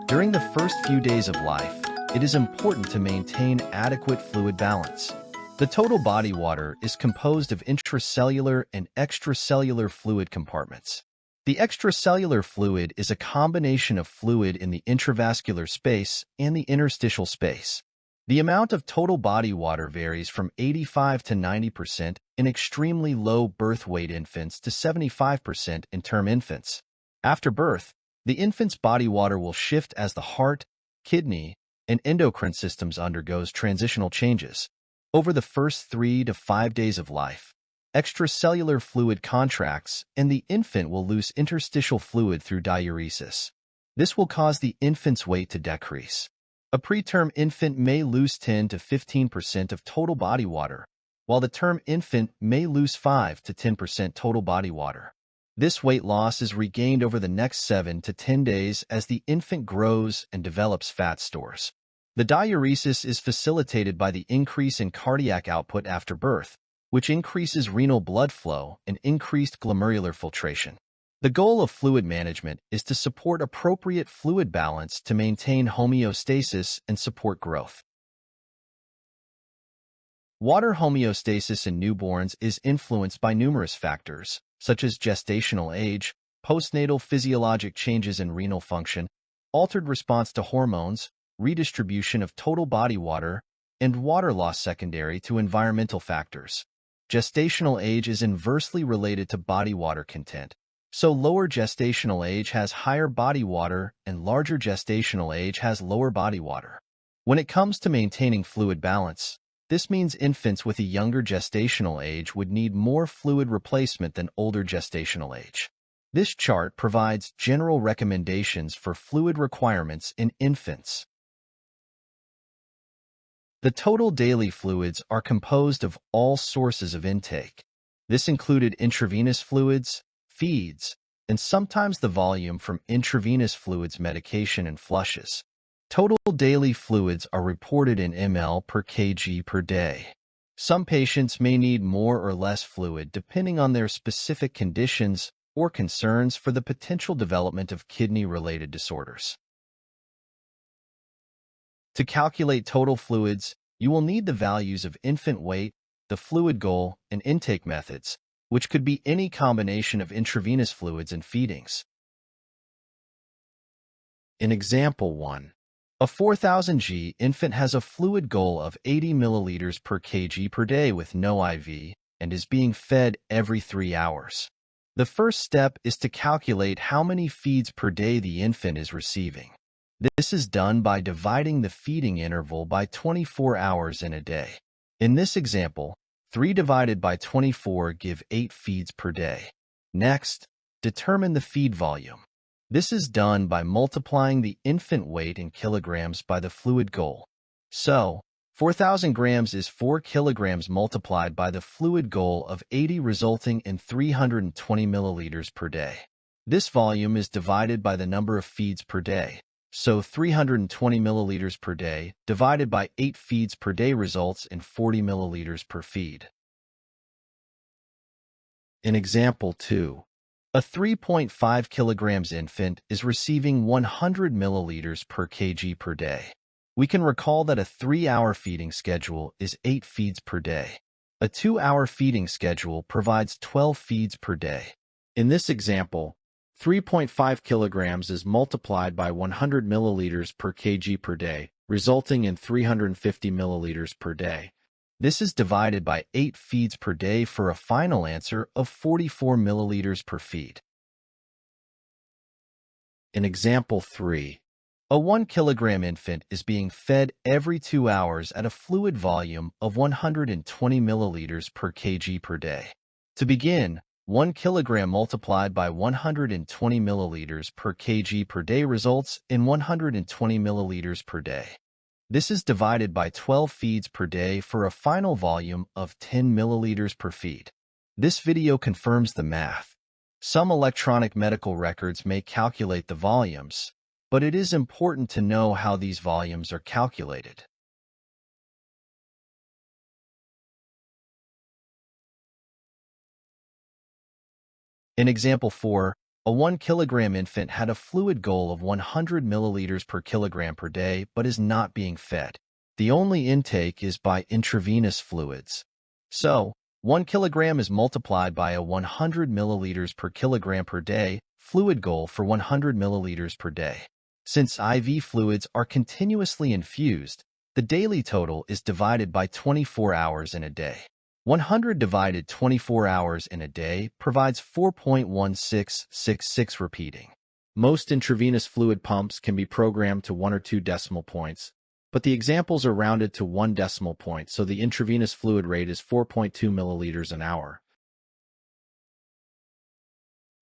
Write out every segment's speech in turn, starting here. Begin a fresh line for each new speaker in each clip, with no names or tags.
During the first few days of life, it is important to maintain adequate fluid balance. The total body water is composed of intracellular and extracellular fluid compartments. The extracellular fluid is a combination of fluid in the intravascular space and the interstitial space. The amount of total body water varies from 85 to 90% in extremely low birth weight infants to 75% in term infants. After birth, the infant's body water will shift as the heart, kidney, and endocrine systems undergoes transitional changes. Over the first 3 to 5 days of life, extracellular fluid contracts and the infant will lose interstitial fluid through diuresis. This will cause the infant's weight to decrease. A preterm infant may lose 10 to 15% of total body water, while the term infant may lose 5 to 10% total body water. This weight loss is regained over the next 7 to 10 days as the infant grows and develops fat stores. The diuresis is facilitated by the increase in cardiac output after birth, which increases renal blood flow and increased glomerular filtration. The goal of fluid management is to support appropriate fluid balance to maintain homeostasis and support growth. Water homeostasis in newborns is influenced by numerous factors, such as gestational age, postnatal physiologic changes in renal function, altered response to hormones, redistribution of total body water, and water loss secondary to environmental factors. Gestational age is inversely related to body water content, so lower gestational age has higher body water and larger gestational age has lower body water. When it comes to maintaining fluid balance, this means infants with a younger gestational age would need more fluid replacement than older gestational age. This chart provides general recommendations for fluid requirements in infants. The total daily fluids are composed of all sources of intake. This included intravenous fluids, feeds, and sometimes the volume from intravenous fluids, medication, and flushes. Total daily fluids are reported in ml per kg per day. Some patients may need more or less fluid depending on their specific conditions or concerns for the potential development of kidney-related disorders. To calculate total fluids, you will need the values of infant weight, the fluid goal, and intake methods, which could be any combination of intravenous fluids and feedings. In example 1, a 4,000 g infant has a fluid goal of 80 milliliters per kg per day with no IV and is being fed every 3 hours. The first step is to calculate how many feeds per day the infant is receiving. This is done by dividing the feeding interval by 24 hours in a day. In this example, 3 divided by 24 give 8 feeds per day. Next, determine the feed volume. This is done by multiplying the infant weight in kilograms by the fluid goal. So, 4,000 grams is 4 kilograms multiplied by the fluid goal of 80, resulting in 320 milliliters per day. This volume is divided by the number of feeds per day. So 320 milliliters per day divided by 8 feeds per day results in 40 milliliters per feed. In example 2, a 3.5 kilograms infant is receiving 100 milliliters per kg per day. We can recall that a 3-hour feeding schedule is 8 feeds per day. A 2-hour feeding schedule provides 12 feeds per day. In this example, 3.5 kilograms is multiplied by 100 milliliters per kg per day, resulting in 350 milliliters per day. This is divided by 8 feeds per day for a final answer of 44 milliliters per feed. In example 3, a 1 kilogram infant is being fed every 2 hours at a fluid volume of 120 milliliters per kg per day. To begin, 1 kilogram multiplied by 120 milliliters per kg per day results in 120 milliliters per day. This is divided by 12 feeds per day for a final volume of 10 milliliters per feed. This video confirms the math. Some electronic medical records may calculate the volumes, but it is important to know how these volumes are calculated. In example 4, a 1 kilogram infant had a fluid goal of 100 milliliters per kilogram per day but is not being fed. The only intake is by intravenous fluids. So, 1 kilogram is multiplied by a 100 milliliters per kilogram per day fluid goal for 100 milliliters per day. Since IV fluids are continuously infused, the daily total is divided by 24 hours in a day. 100 divided 24 hours in a day provides 4.1666 repeating. Most intravenous fluid pumps can be programmed to 1 or 2 decimal points, but the examples are rounded to 1 decimal point, so the intravenous fluid rate is 4.2 milliliters an hour.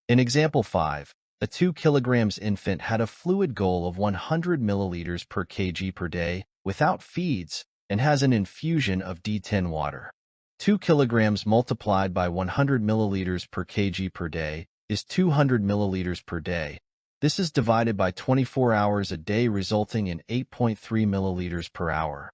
In example 5, a 2 kilograms infant had a fluid goal of 100 milliliters per kg per day without feeds and has an infusion of D10 water. 2 kilograms multiplied by 100 milliliters per kg per day is 200 milliliters per day. This is divided by 24 hours a day, resulting in 8.3 milliliters per hour.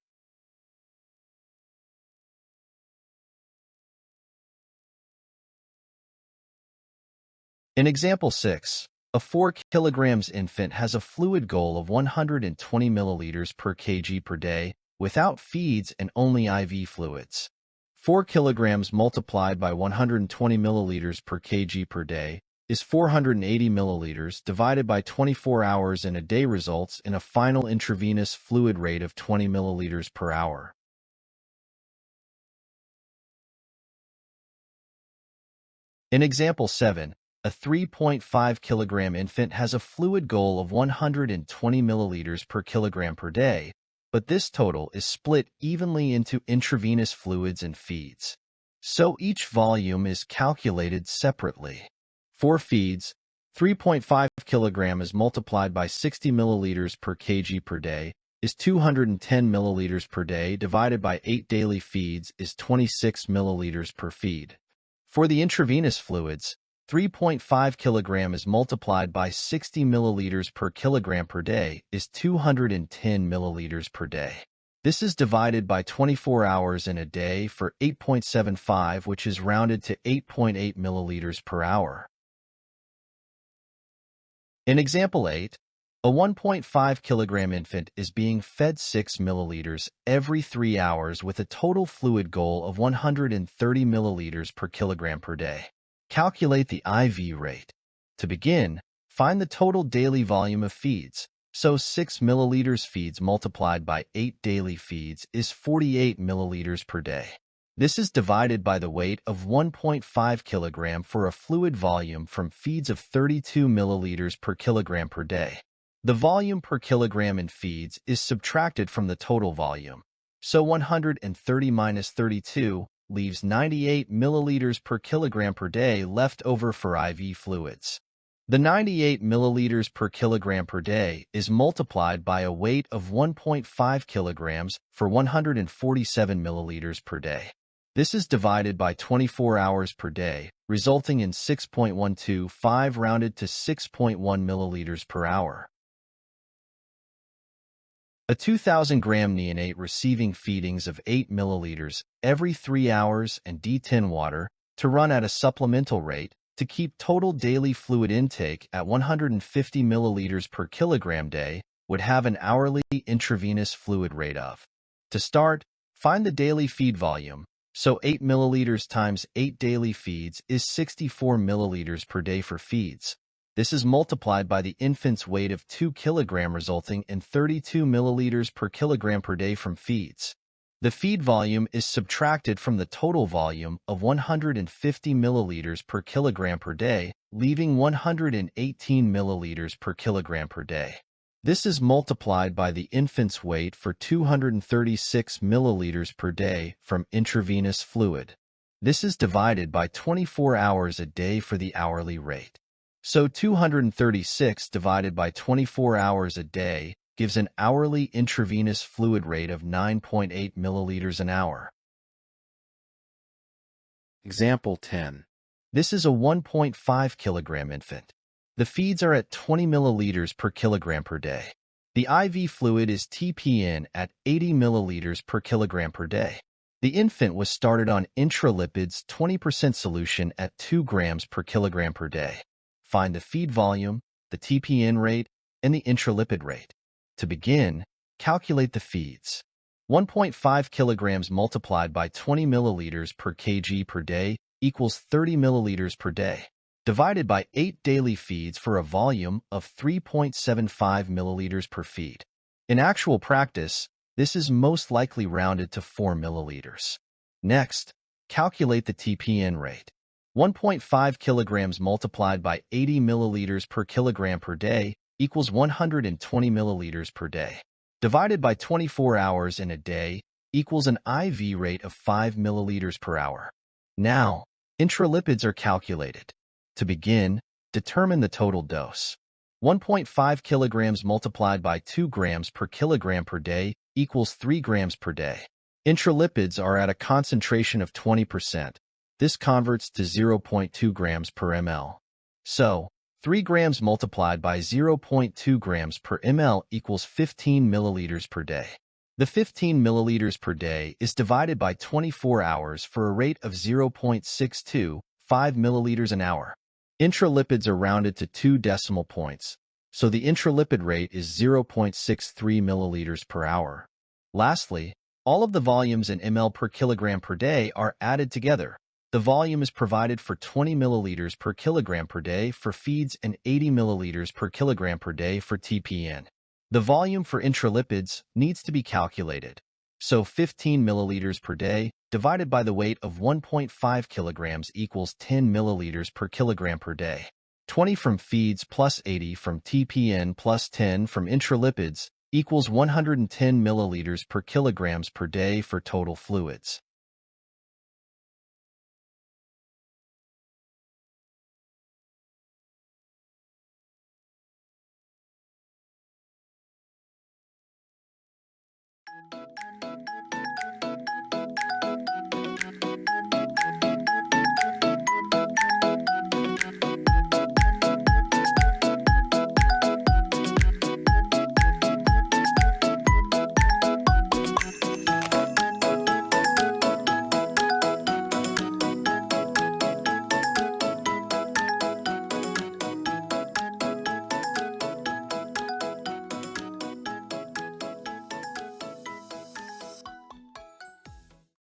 In example 6, a 4 kilograms infant has a fluid goal of 120 milliliters per kg per day without feeds and only IV fluids. 4 kilograms multiplied by 120 milliliters per kg per day is 480 milliliters divided by 24 hours in a day, results in a final intravenous fluid rate of 20 milliliters per hour. In example 7, a 3.5 kilogram infant has a fluid goal of 120 milliliters per kilogram per day, but this total is split evenly into intravenous fluids and feeds. So each volume is calculated separately. For feeds, 3.5 kilogram is multiplied by 60 milliliters per kg per day is 210 milliliters per day divided by 8 daily feeds is 26 milliliters per feed. For the intravenous fluids, 3.5 kilogram is multiplied by 60 milliliters per kilogram per day is 210 milliliters per day. This is divided by 24 hours in a day for 8.75, which is rounded to 8.8 milliliters per hour. In example 8, a 1.5 kilogram infant is being fed 6 milliliters every 3 hours with a total fluid goal of 130 milliliters per kilogram per day. Calculate the IV rate. To begin, find the total daily volume of feeds. So 6 milliliters feeds multiplied by 8 daily feeds is 48 milliliters per day. This is divided by the weight of 1.5 kilogram for a fluid volume from feeds of 32 milliliters per kilogram per day. The volume per kilogram in feeds is subtracted from the total volume. So 130 minus 32 leaves 98 milliliters per kilogram per day left over for IV fluids. The 98 milliliters per kilogram per day is multiplied by a weight of 1.5 kilograms for 147 milliliters per day. This is divided by 24 hours per day, resulting in 6.125 rounded to 6.1 milliliters per hour. A 2,000-gram neonate receiving feedings of 8 milliliters every 3 hours and D10 water to run at a supplemental rate to keep total daily fluid intake at 150 milliliters per kilogram day would have an hourly intravenous fluid rate of. To start, find the daily feed volume. So 8 milliliters times 8 daily feeds is 64 milliliters per day for feeds. This is multiplied by the infant's weight of 2 kg, resulting in 32 milliliters per kilogram per day from feeds. The feed volume is subtracted from the total volume of 150 milliliters per kilogram per day, leaving 118 milliliters per kilogram per day. This is multiplied by the infant's weight for 236 milliliters per day from intravenous fluid. This is divided by 24 hours a day for the hourly rate. So 236 divided by 24 hours a day gives an hourly intravenous fluid rate of 9.8 milliliters an hour. Example 10. This is a 1.5 kilogram infant. The feeds are at 20 milliliters per kilogram per day. The IV fluid is TPN at 80 milliliters per kilogram per day. The infant was started on intralipids 20% solution at 2 grams per kilogram per day. Find the feed volume, the TPN rate, and the intralipid rate. To begin, calculate the feeds. 1.5 kilograms multiplied by 20 milliliters per kg per day equals 30 milliliters per day, divided by 8 daily feeds for a volume of 3.75 milliliters per feed. In actual practice, this is most likely rounded to 4 milliliters. Next, calculate the TPN rate. 1.5 kilograms multiplied by 80 milliliters per kilogram per day equals 120 milliliters per day, divided by 24 hours in a day equals an IV rate of 5 milliliters per hour. Now, intralipids are calculated. To begin, determine the total dose. 1.5 kilograms multiplied by 2 grams per kilogram per day equals 3 grams per day. Intralipids are at a concentration of 20%. This converts to 0.2 grams per ml. So, 3 grams multiplied by 0.2 grams per ml equals 15 milliliters per day. The 15 milliliters per day is divided by 24 hours for a rate of 0.625 milliliters an hour. Intralipids are rounded to 2 decimal points, so the intralipid rate is 0.63 milliliters per hour. Lastly, all of the volumes in ml per kilogram per day are added together. The volume is provided for 20 milliliters per kilogram per day for feeds and 80 milliliters per kilogram per day for TPN. The volume for intralipids needs to be calculated. So 15 milliliters per day divided by the weight of 1.5 kilograms equals 10 milliliters per kilogram per day. 20 from feeds plus 80 from TPN plus 10 from intralipids equals 110 milliliters per kilograms per day for total fluids.